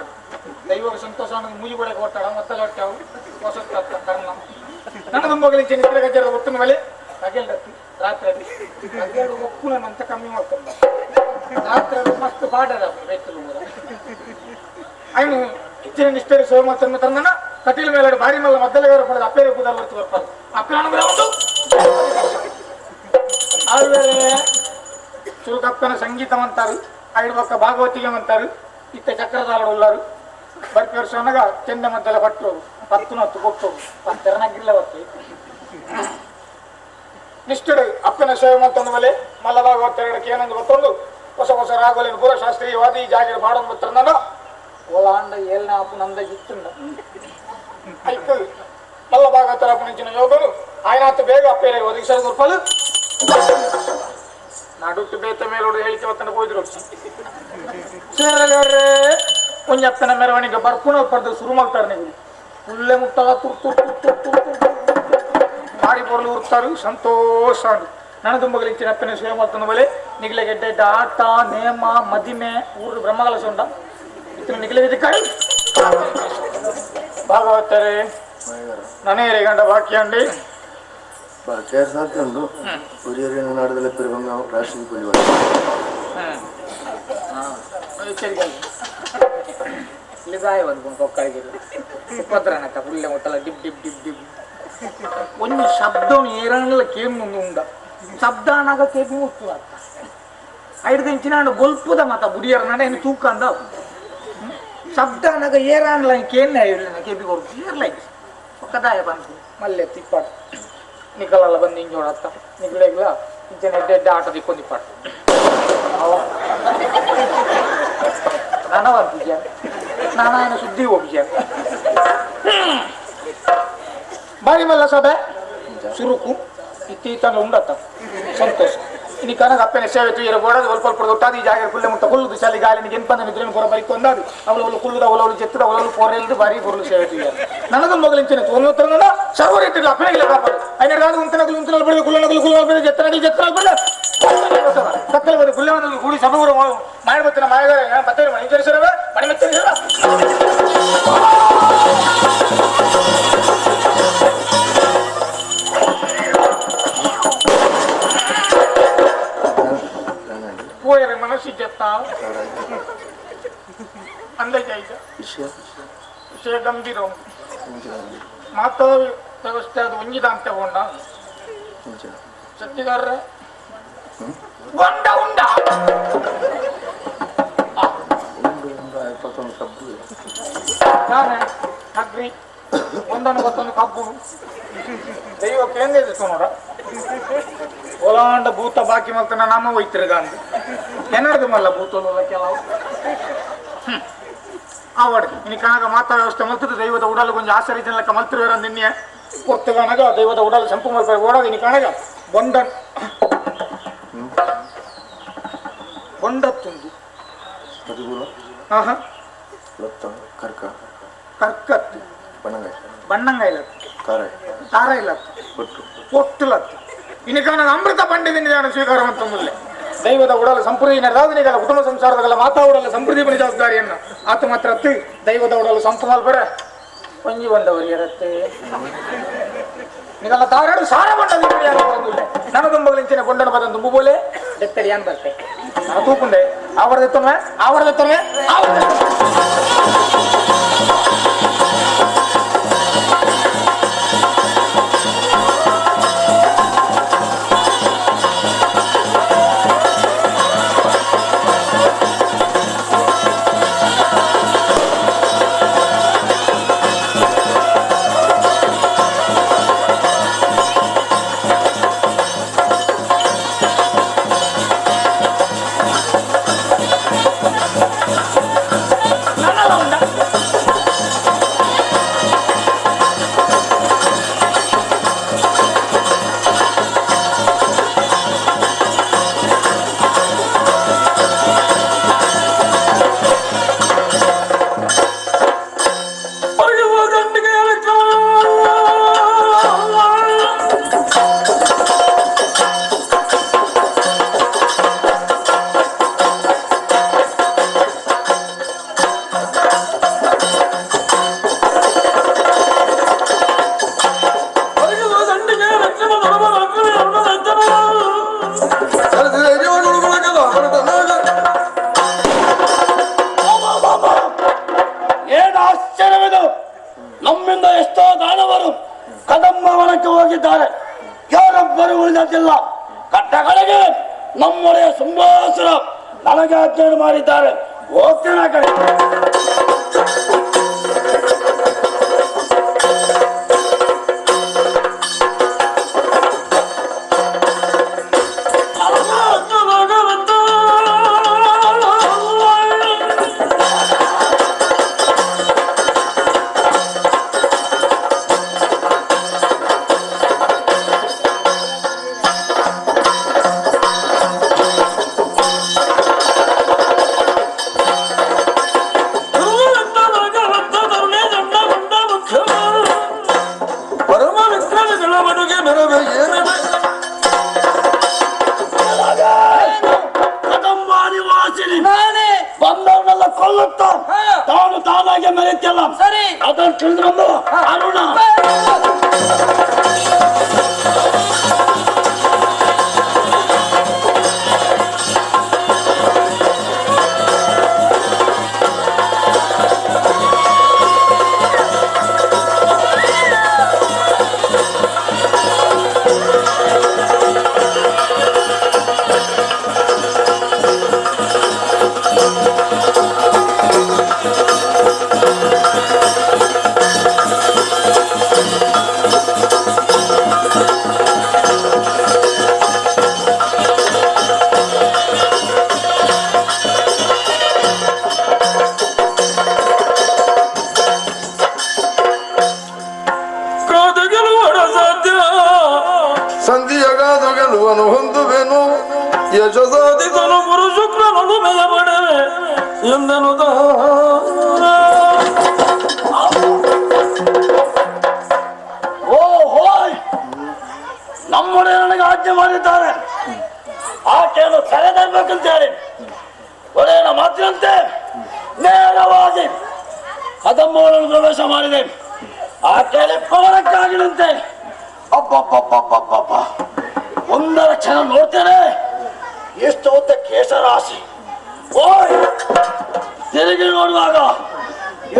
ದೈವ ಸಂತೋಷ ಮೂಜಿ ಬೋಡಕ್ಕೆ ಒಟ್ಟಾಡ ಮತ್ತೆಲ್ಲ ಒಟ್ಟಾವು ಹೊಸ ಕರ್ಮ ನನ್ನ ತುಂಬಲಿ ನಿತ್ರ ಗಜ್ಜರ ಒಟ್ಟಿನ ಮೇಲೆ ಹಗೆಲ್ಡತ್ತಿ ರಾತ್ರಿ ಹಗೆಲ್ಡು ಒಪ್ಪು ನಂತ ಕಮ್ಮಿ ಮಾಡ್ಕೊಂಡು ರಾತ್ರಿ ಮಸ್ತ್ ಪಾಡದ ರೈತರು ಅವನು ಇಚ್ಚಿನ ನಿಷ್ಠೆ ಸೇವೆ ಮಾಡ್ತಾನೆ ತಂದನ ಕಟೀಲ ಮೇಲೆ ಬಾರಿ ಮಲ್ಲ ಮದ್ದಲೆಗಾರ ಪಡೆದ ಅಪ್ಪೇರೆ ಕೂದಲು ಬರ್ತು ಬರ್ತಾರೆ ಅಪ್ಪನ ಒಂದು ಆದ್ಮೇಲೆ ಚುರುಕಪ್ಪನ ಸಂಗೀತವಂತಾರು ಐದು ಪಕ್ಕ ಭಾಗವತಿಗೆ ಇತ್ತ ಚಕ್ರದಾಳು ಉಳ್ಳಾರು ಬರ್ತಿ ವರ್ಷನಾಗ ಚೆಂದ ಮದ್ದೆಲ್ಲ ಪಟ್ಟರು ಪತ್ತುನ ಹೊತ್ತು ಕೊಟ್ಟು ಪತ್ತೆರನಾಗಿಲ್ಲ ಹೊತ್ತು ನಿಷ್ಠುಡು ಅಪ್ಪನ ಸೇವೆ ಮಾಡ್ತಂದ ಮೇಲೆ ಮಲ್ಲ ಭಾಗವತೆರಡಕ್ಕೆ ಏನಂದು ಗೊತ್ತೊಂದು ಹೊಸ ಹೊಸ ರಾಘವಲಿನ ಪೂರ ಶಾಸ್ತ್ರೀಯವಾದಿ ಜಾಗಿರ ಮಾಡೋದು ಗೊತ್ತಿರಂದ ಓಲಾಂಡ ಏಳ್ನ ಅಪ್ಪು ನಂದ ಇತ್ತುಂಡ ಐಕು ಮಲ್ಲ ಭಾಗವತರ ಅಪ್ಪನಿಂಚಿನ ಯೋಗನು ಆಯ್ನಾತು ಬೇಗ ಅಪ್ಪೇರೆ ಒದಗಿಸಲು ಗೊಪ್ಪಲು ನಾಡುಟ್ಟು ಬೇತ ಮೇಲೋಡು ಹೇಳಿಕೆ ಹೊತ್ತನ ಹೋದ್ರು ಸೇರಗಾರ್ರೆ ಒಂಜಪ್ಪನ ಮೆರವಣಿಗೆ ಬರ್ಪುಣ ಪಡೆದು ಶುರು ಮಾಡ್ತಾರೆ ನೀವು ಫುಲ್ಲೆ ಮುಟ್ಟಾಗ ತುರ್ತು ಮಾರಿ ಬರಲು ಉರ್ತಾರು ಸಂತೋಷ ನನ್ನ ತುಂಬಗಳಿಂಚಿನ ಅಪ್ಪನ ಸೇವೆ ಮಾಡ್ತಾನ ಮೇಲೆ ನಿಗ್ಲೆ ಗೆಡ್ಡೆ ಆಟ ನೇಮ ಮದಿಮೆ ಊರು ಬ್ರಹ್ಮಕಲಶ ಉಂಟ ಇತ್ತು ನಿಗ್ಲೆ ಕಾಯಿ ಭಾಗವತರೆ ನನೇರಿ ಗಂಡ ಬಾಕಿ ಅಂಡಿ ಸಾಧ್ಯ ಉರಿಯರಿನ ನಾಡದಲ್ಲಿ ಪೆರುವಂಗ ರಾಷ್ಟ್ರೀಯ ಪುಲಿವಾಡ ಲಿಗಾಯ ಬಂದ್ಕೊಂಡು ಕೊಕ್ಕಳಿಗೆ ಉಪದ್ರನಕ ಫುಲ್ಲೆ ಮೊತ್ತಲ ಡಿಬ್ ಡಿಬ್ ಡಿಬ್ ಡಿಬ್ ಒಂದು ಶಬ್ದ ಏರಲ್ಲ ಕೇಮ್ ಉಂಡ ಶಬ್ದ ಅನ್ನಾಗ ಕೇಪಿ ಮುತ್ತು ಐದು ಇಂಚಿನ ಗೊಲ್ಪುದ ಮತ ಬುಡಿಯರ ನಡೆ ತೂಕ ಅಂದ ಶಬ್ದ ಅನ್ನಾಗ ಏರಲ್ಲ ಕೇನ್ನ ಕೇಪಿ ಕೊಡ್ತು ಏರ್ಲೈಕ್ ಕದಾಯ ಬಂತು ಮಲ್ಲೆ ತಿಪ್ಪಾಟ ನಿಕಲಲ್ಲ ಬಂದು ಹಿಂಜೋಡತ್ತ ನಿಗ್ಲೆಗ್ಲ ಇಂಚನೆ ಎಡ್ಡೆ ಆಟ ದಿಕ್ಕೊಂದು ಇಪ್ಪಾಟ ನಾನು ಬಂದಿದ್ದೆ ನಾನು ಸುದ್ದಿ ಹೋಗಿದ್ದೆ ಬಾರಿ ಮಲ್ಲ ಸಭೆ ಸುರುಕು ಇತ್ತೀತನ ಉಂಡತ್ತ ಸಂತೋಷ ಇನ್ನು ಕನಗ ಅಪ್ಪನ ಸೇವೆ ತುಯ್ಯರ ಗೋಡದು ಒಲ್ಪ ದೊಟ್ಟಾದ ಈ ಜಾಗ ಫುಲ್ಲೆ ಮುಟ್ಟ ಕುಲ್ಲುದು ಶಾಲಿ ಗಾಲಿನ ಗೆಂಪನ ನಿದ್ರೆನ ಪೂರ ಬೈಕ್ ಒಂದಾದು ಅವಳು ಕುಲ್ಲುದ ಅವಳು ಜೆತ್ತದ ಅವಳು ಪೋರ ಇಲ್ದು ಬಾರಿ ಬರಲು ಸೇವೆ ತುಯ್ಯರ ನನಗ ಮೊದಲಿಂಚನೆ ತೊಂಬತ್ತರ ಸರ್ವರ್ ಇಟ್ಟಿಲ್ಲ ಅಪ್ಪನಿಗೆ ಕಾಪಾಡು ಐನಗಾದ ಉಂತನಗಲು ಉಂತನಲ್ಲಿ ಬಡಿದ ಕುಲ್ಲನಗಲು ಕುಲ್ಲ ಬಡಿದ ಜತ್ತನಗಲು ಜತ್ತನಲ್ಲಿ ಬಡಿದ ಕತ್ತಲೆ ಬಡಿದ ಕುಲ್ಲವನಲ್ಲಿ ಕೂಡಿ ಸಭೆಗಳು ಮಾಡಿ ಬತ್ತಿನ ಮಾಯಗಾರ ಬತ್ತೇನೆ ಮನೆ ತೋರಿಸಿರವ ಮನೆ ಮೆತ್ತರಿಸಿರ పోయారు మనసు చెప్తా అందరికీ ವಿಷಯ ಗಂಭೀರ ಮಾತಾ ವ್ಯವಸ್ಥೆ ಅದು ಒಂಜಿದ ಅಂತ ತಗೊಂಡ ಸತ್ತಿಗಾರ್ರೆ ಒಂಡ ಉಂಡ ನಾನೇ ಅಗ್ರಿ ಒಂದನ್ನು ಗೊತ್ತೊಂದು ಕಬ್ಬು ದೈವಕ್ಕೆ ಹೆಂಗಿದೆ ನೋಡ ಒಲಾಂಡ ಭೂತ ಬಾಕಿ ಮಲ್ತನ ನಮ್ಮ ಒಯ್ತಿರ್ಗ ಅಂದು ಏನಾರ್ದು ಮಲ್ಲ ಭೂತೋಲ ಕೆಲವು ಆವಡ್ ಇನ್ನು ಕನಗ ಮಾತಾ ವ್ಯವಸ್ಥೆ ಮಲ್ತದ ದೈವದ ಉಡಲು ಕೊಂಚ ಆಸರಿ ಜನಕ್ಕೆ ಮಲ್ತಿರುವರ ನಿನ್ನೆ ಕೊಟ್ಟು ಕನಗ ದೈವದ ಉಡಲು ಸಂಪು ಮಲ್ಪರೆ ಓಡೋದು ಇನ್ನು ಕನಗ ಬೊಂಡನ್ ಬೊಂಡತ್ತುಂದು ಕರ್ಕತ್ತು ಬಣ್ಣಂಗಾಯ್ಲತ್ತು ತಾರ ಇಲ್ಲತ್ತು పొట్టులత్తు ఇనికన అమృత పండితుని ಸ್ವೀಕಾರ ಅಂತ ಮುಲ್ಲೆ ದೈವದ ಉಡಲ ಸಂಪ್ರದಾಯ ನಡೆದಾದನಿಗಲ್ಲ ಕುಟುಂಬ ಸಂಸಾರದಲ್ಲ ಮಾತಾ ಉಡಲ ಸಂಪ್ರದಾಯ ಬಳಿ ಜವಾಬ್ದಾರಿಯನ್ನು ಆತ ಮಾತ್ರ ಅತ್ತಿ ದೈವದ ಉಡಲು ಸಂಪುಮಾಲ್ ಬರ ಪಂಜಿ ಬಂದವರು ಇರತ್ತೆ ನಿಗಲ್ಲ ತಾರಾಡು ಸಾರ ಬಂಡದ ಯಾರು ಬರೋದಿಲ್ಲ ನನ್ನ ತುಂಬಲಿಂಚಿನ ಕೊಂಡನ ಬದಂದು ಬೋಲೆ ಎತ್ತರಿ ಅನ್ ಬರ್ತೆ ನಾನು ತೂಕುಂಡೆ ಅವರದೆತ್ತೊಮ್ಮೆ ಕದಂಬವನಕ್ಕೆ ಹೋಗಿದ್ದಾರೆ. ಯಾರೊಬ್ಬರು ಉಳಿದಿಲ್ಲ. ಕಟ್ಟಗಳಿಗೆ ನಮ್ಮೊಡೆಯ ಸಿಂಹಾಸನ ನನಗೆ ಅಧ್ಯಯನ ಮಾಡಿದ್ದಾರೆ. ಹೋಗ್ತೇನೆ ಆ ಕಡೆ. ಬಂದವನ್ನೆಲ್ಲ ಕೊಲ್ಲುತ್ತ ತಾನು ತಾನಾಗೆ ಮೆರೆತಿಲ್ಲ. ಸರಿ, ಅದನ್ನು ತಿಳಿದು ಅರುಣ ಸಂಧಿಯಗಾದ ಗೆಲುವನು ಹೊಂದುವೆನು ಯಶಸಾಧಿಸಲು ಗುರು ಶುಕ್ರನು ಮೆಯಬಡವೆ ಎಂದನು. ನಮ್ಮೊಡೆ ನನಗೆ ಆಜ್ಞೆ ಮಾಡಿದ್ದಾರೆ. ಆಕೆಯನ್ನು ಕರೆತರಬೇಕಂತ ಹೇಳಿ ಒಡೆಯನ ಮಾತಿನಂತೆ ನೇರವಾಗಿ ಕದಂಬವನ್ನು ಪ್ರವೇಶ ಮಾಡಿದೆ. ಆಕೆಯಲ್ಲಿ ಪವನಕ್ಕಾಗಿನಂತೆ ಅಬ್ಬಬ್ಬಬ್ಬಬ್ಬಬ್ಬ ಒಂದರ ಕ್ಷಣ ನೋಡ್ತೇನೆ. ಎಷ್ಟು ಉದ್ದ ಕೇಶರಾಶಿ, ಓಯ್ ತಿರುಗಿ ನೋಡುವಾಗ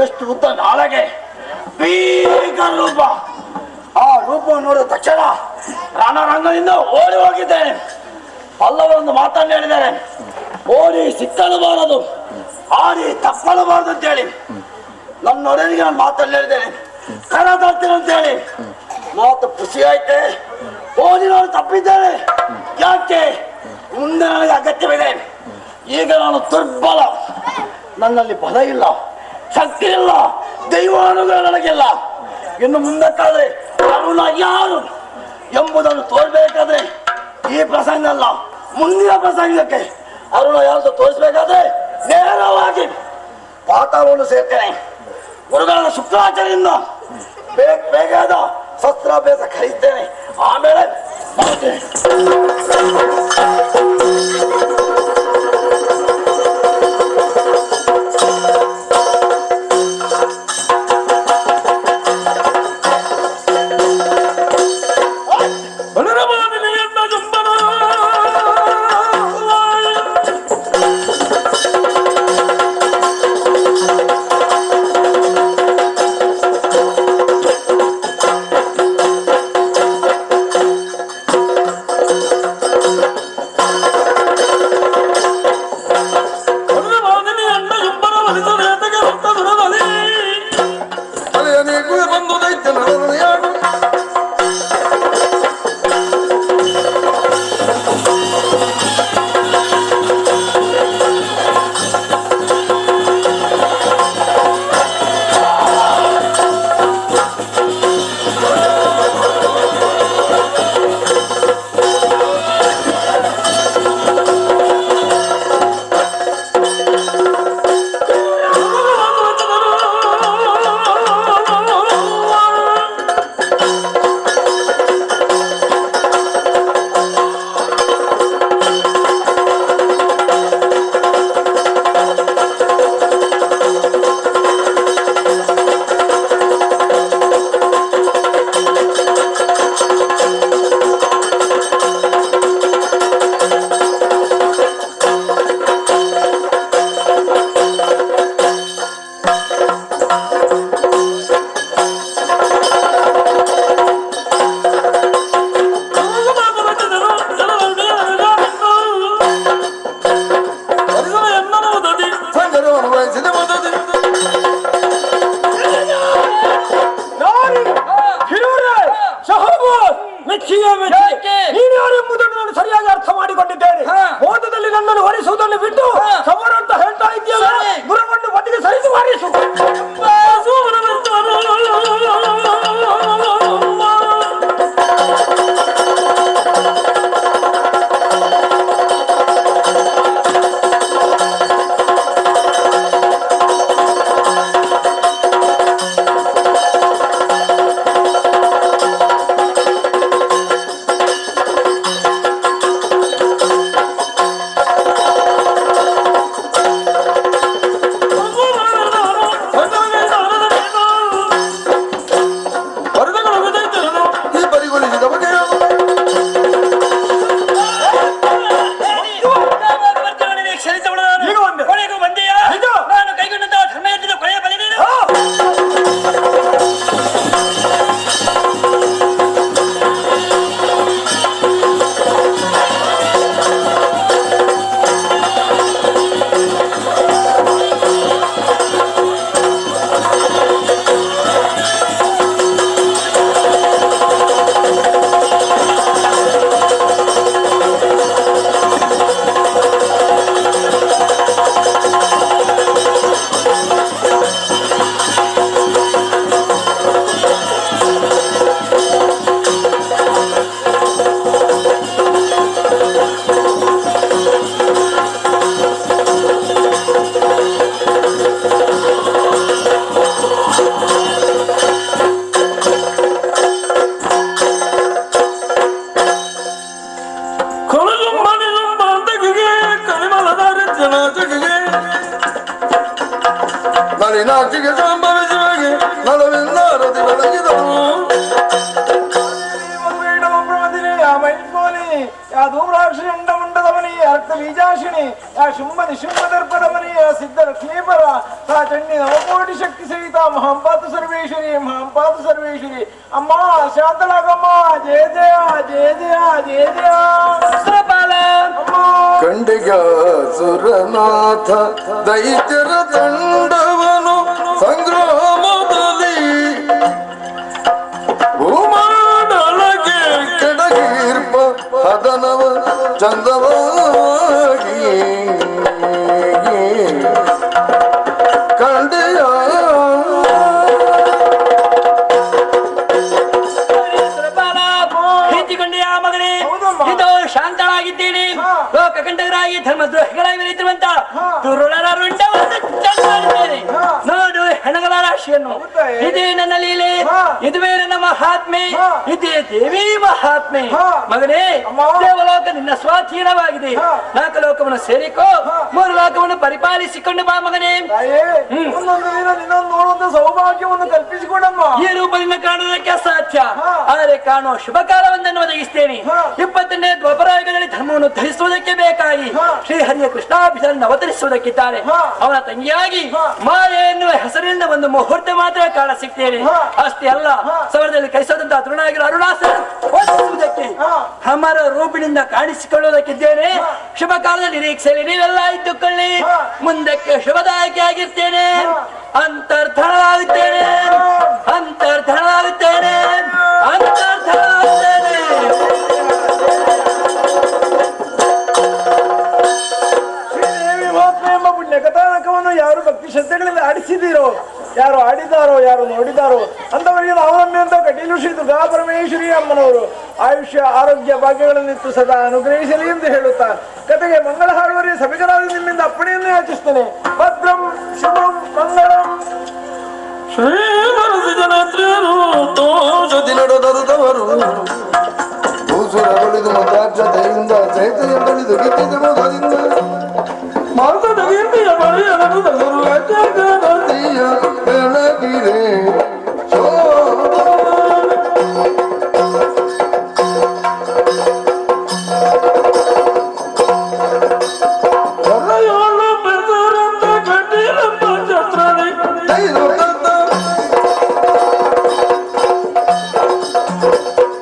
ಎಷ್ಟು ಉದ್ದ ನಾಳೆಗೆ ಭೀಕರ ರೂಪ. ಆ ರೂಪವನ್ನು ನೋಡಿದ ತಕ್ಷಣ ರಣರಂಗದಿಂದ ಓಡಿ ಹೋಗಿದ್ದೇನೆ. ಪಲ್ಲವರೊಂದು ಮಾತನ್ನು ಹೇಳಿದ್ದಾರೆ, ಓಡಿ ಸಿಕ್ಕಲಬಾರದು, ಆಡಿ ತಪ್ಪಲಬಾರದು ಅಂತೇಳಿ. ನನ್ನೊಡನಿಗೆ ನಾನು ಮಾತನ್ನು ಹೇಳಿದ್ದೇನೆ, ಕರೆತರ್ತೇನೆ ಅಂತೇಳಿ. ಮಾತು ಖುಷಿ ಆಯ್ತೆ. ಓದಿ ನಾನು ತಪ್ಪಿದ್ದೇನೆ. ಯಾಕೆ? ಮುಂದೆ ನನಗೆ ಅಗತ್ಯವಿದೆ. ಈಗ ನಾನು ದುರ್ಬಲ, ನನ್ನಲ್ಲಿ ಬಲ ಇಲ್ಲ, ಶಕ್ತಿ ಇಲ್ಲ, ದೈವಾನುಗ್ರಹ ನನಗಿಲ್ಲ. ಇನ್ನು ಮುಂದಕ್ಕಾದ್ರೆ ಅರುಣ ಯಾರು ಎಂಬುದನ್ನು ತೋರ್ಬೇಕಾದ್ರೆ ಈ ಪ್ರಸಂಗ ಅಲ್ಲ, ಮುಂದಿನ ಪ್ರಸಂಗಕ್ಕೆ ಅರುಣ ಯಾರು ತೋರಿಸ್ಬೇಕಾದ್ರೆ ನೇರವಾಗಿ ಪಾತಾಳವನ್ನು ಸೇರ್ತೇನೆ. ಗುರುಗಳ ಶುಕ್ರಾಚಾರ್ಯರಿಂದ ಬೇಕಾದ ಶಸ್ತ್ರಾಭ್ಯಾಸ ಕಲಿಸ್ತೇನೆ. ಆಮೇಲೆ ಮಾಡ್ತೇನೆ. ಮೆಚ್ಚಿಯೇ ಮೆಚ್ಚಿ ನೀನು ಯಾರೆಂಬುದನ್ನು ನಾನು ಸರಿಯಾಗಿ ಅರ್ಥ ಮಾಡಿಕೊಂಡಿದ್ದೇನೆ. ಓದದಲ್ಲಿ ನನ್ನನ್ನು ಹೊರಿಸುವುದನ್ನು ಬಿಟ್ಟು ಸಮರ ಅಂತ ಹೇಳ್ತಾ ಇದ್ದೀಯಲ್ಲ, ಗುರುವನ್ನು ಬದಿಗೆ ಸರಿಸಿ ಮಾರಿಸು. ನಾಚಿಗೆ ಸಂಭವಿಸುವಾಗೆ ನಲವಿಂದಾರತಿ ಬೆಳಗಿದವು. ಯಾ ಧೂಮ್ರಾಕ್ಷಿ ಉಂಡಮುಂಡದವನಿ ರಕ್ತ ಬೀಜಾಶಿನಿ ಯಾ ಶುಂಭ ನಿಶುಂಭದರ್ಪದವನಿ ಯಾ ಸಿದ್ಧ ಲಕ್ಷ್ಮೀಪರ ಸಾ ಚಂಡಿ ನವಕೋಟಿ ಶಕ್ತಿ ಸಹಿತ ಮಹಾಂಪಾತು ಸರ್ವೇಶ್ವರಿ ಮಹಾಂಪಾತು ಸರ್ವೇಶ್ವರಿ. ಅಮ್ಮ ಶಾಂತಳಾಗಮ್ಮ. ಜಯ ಜಯ ಜಯ ಜಯ ಜಯ ಜಯ. ಖಂಡಿಗ ಸುರನಾಥ ದೈತ್ಯರ ತಂಡವನು ಸಂಗ್ರಾಮದಲ್ಲಿ ಭೂಮಾಡಲಗೆ ಕೆಡಗೀರ್ಪ ಹದನವ ಚಂದವಾಗಿ ಕಂಡೆಯ ಶಾಂತಳಾಗಿದ್ದೇನೆ. ಲೋಕಕಂಟಕರಾಗಿ ಧರ್ಮದ್ರೋಹಿಗಳಾಗಿ ಬೆರೆತಿರುವಂತ ದುರುಳರ ರುಂಡವನ್ನು ಚಂಡಿದ್ದೇನೆ. ನೋಡು ಹೆಣಗಳ ರಾಶಿಯನ್ನು. ಇದೇ ನನ್ನ ಲೀಲೆ, ಇದುವೇ ನನ್ನ ಮಹಾತ್ಮೆ, ಇದೇ ದೇವಿ ಮಹಾತ್ಮೆ. ಮಗನೇ, ದೇವಲೋಕ ನಿನ್ನ ಸ್ವಾಧೀನವಾಗಿದೆ. ನಾಲ್ಕು ಲೋಕವನ್ನು ಸೇರಿಕೋ, ಮೂರು ಲೋಕವನ್ನು ಪರಿಪಾಲಿಸಿಕೊಂಡು ಬಾ ಮಗನೇ. ನೋಡುವಂತ ಸೌಭಾಗ್ಯವನ್ನು ಕಲ್ಪಿಸಿಕೊಂಡಮ್ಮ. ಈ ರೂಪದಿಂದ ಕಾಣುವುದಕ್ಕೆ ಅಸಾಧ್ಯ, ಆದರೆ ಕಾಣುವ ಶುಭ ಕಾಲವೊಂದನ್ನು ಒದಗಿಸ್ತೇನೆ. 22ನೇ ದ್ವಾಪರಯುಗದಲ್ಲಿ ಧರ್ಮವನ್ನು ಧರಿಸುವುದಕ್ಕೆ ಬೇಕಾಗಿ ಶ್ರೀಹರಿಯ ಕೃಷ್ಣಾಭಿಷೇಕವನ್ನು ಅವತರಿಸುವುದಕ್ಕೆ ಅವನ ತಂಗಿಯಾಗಿ ಮಾಯೆ ಎನ್ನುವ ಹೆಸರಿನಿಂದ ಒಂದು ಮುಹೂರ್ತ ಮಾತ್ರ ಕಾಣ ಸಿಗ್ತೇನೆ. ಅಷ್ಟೇ ಅಲ್ಲ, ಸಮರದಲ್ಲಿ ಕೈಸೋದಂತಹ ತರುಣಾಗಿರೋ ಅರುಣಾಸುರಕ್ಕೆ ಅಮರ ರೂಪಿನಿಂದ ಕಾಣಿಸಿಕೊಳ್ಳುವುದಕ್ಕಿದ್ದೇನೆ. ಶುಭ ಕಾಲದ ನಿರೀಕ್ಷೆಯಲ್ಲಿ ನೀವೆಲ್ಲ ಇದ್ದುಕೊಳ್ಳಿ. ಮುಂದಕ್ಕೆ ಶುಭದಾಯಕಿ ಆಗಿರ್ತೇನೆ. ಅಂತರ್ಧನವಾಗುತ್ತೇನೆ, ಅಂತರ್ಧನವಾಗುತ್ತೇನೆ, ಅಂತರ್ಧನವಾಗುತ್ತೇನೆ. ಕಥಾನಕವನ್ನು ಯಾರು ಭಕ್ತಿ ಶ್ರದ್ಧೆಗಳಿಂದ ಆಡಿಸಿದ್ದೀರೋ, ಯಾರು ಆಡಿದಾರೋ, ಯಾರು ನೋಡಿದಾರೋ ಅಂತವರಿಗೆ ಅವರನ್ನೆಂತ ಕಟೀಲು ಶ್ರೀ ದುರ್ಗಾ ಪರಮೇಶ್ವರಿ ಅಮ್ಮನವರು ಆಯುಷ್ಯ ಆರೋಗ್ಯ ಭಾಗ್ಯಗಳನ್ನಿತ್ತು ಸದಾ ಅನುಗ್ರಹಿಸಲಿ ಎಂದು ಹೇಳುತ್ತಾ ಕತೆಗೆ ಮಂಗಳ ಹಾಡುವರಿಗೆ ಸಭಿಕರಾದ ನಿಮ್ಮಿಂದ ಅಪ್ಪಣೆಯನ್ನೇ ಯಾಚಿಸ್ತೇನೆ. ಭದ್ರಂ ಶುಭಂ ಮಂಗಳಂ. ಶ್ರೀಮರಸಿ ಜನತ್ರೇನು ತೋಷದಿ ನಡೆದರುದವರು ಭೂಸುರಗಳಿದು ಮತಾಕ್ಷತೆಯಿಂದ ಚೈತನ್ಯ ಬಳಿದು ಗಿಟ್ಟಿದ ಮೊದಲಿಂದ ಮಾತಡಗಿಂದಿಯ ಬಳಿಯಲನು ತಗರು ಅಜ್ಜಗನತಿಯ ಬೆಳಗಿರೆ ಕರೆಯೋಳು ಬೆದರಂತ ಕಟ್ಟಿಲಪ್ಪ ಛತ್ರಳಿ ತೈರು ತಂದ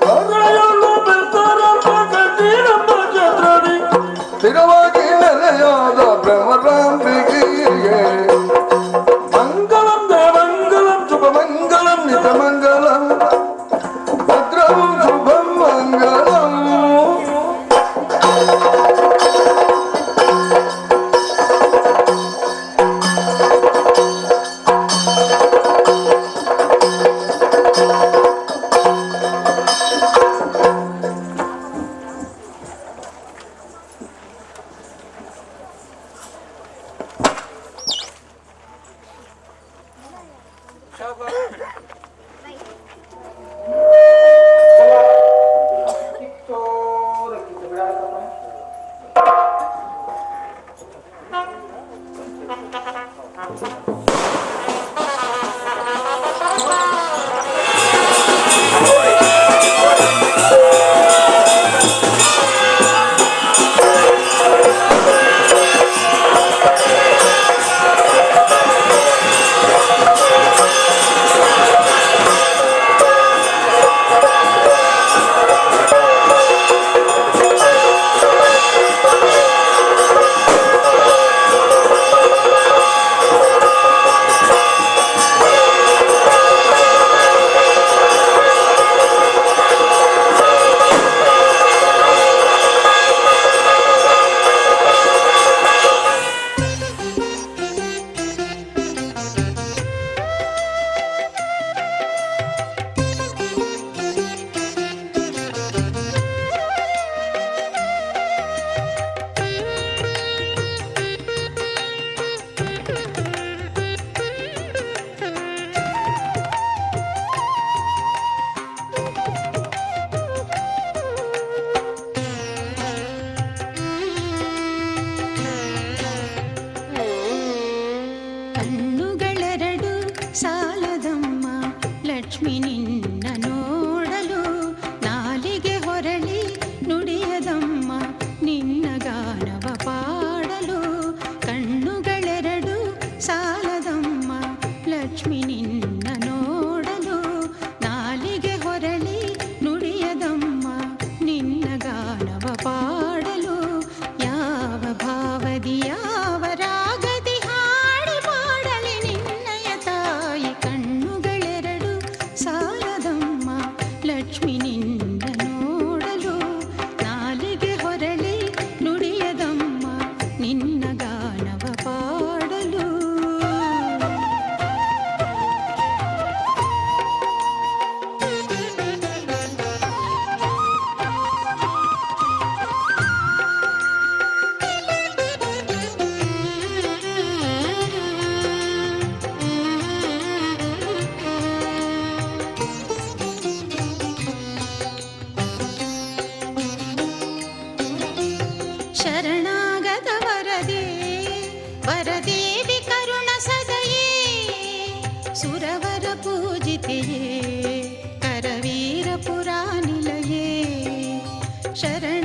ಕರೆಯೋಳು ಬೆದರಂತ ಕಟ್ಟಿಲಪ್ಪ ಛತ್ರಳಿ ಸ್ಥಿರವಾಗಿ ನೆಲೆಯಾದ ಭ್ರಮರಾಂಬಿಗೆ ಲಕ್ಷ್ಮಿ ನಿನ್ನ ನೋಡಲು ನಾಲಿಗೆ ಹೊರಳಿ ನುಡಿಯದಮ್ಮ ನಿನ್ನ ಗಾನವ ಪಾಡಲು. ಶರಣಾಗತ ವರದೆ ವರದೇವಿ ಕರುಣ ಸದಯೇ ಸುರವರ ಪೂಜಿತೆಯೇ ಕರವೀರ ಪುರಾನಿಲಯೇ ಶರಣ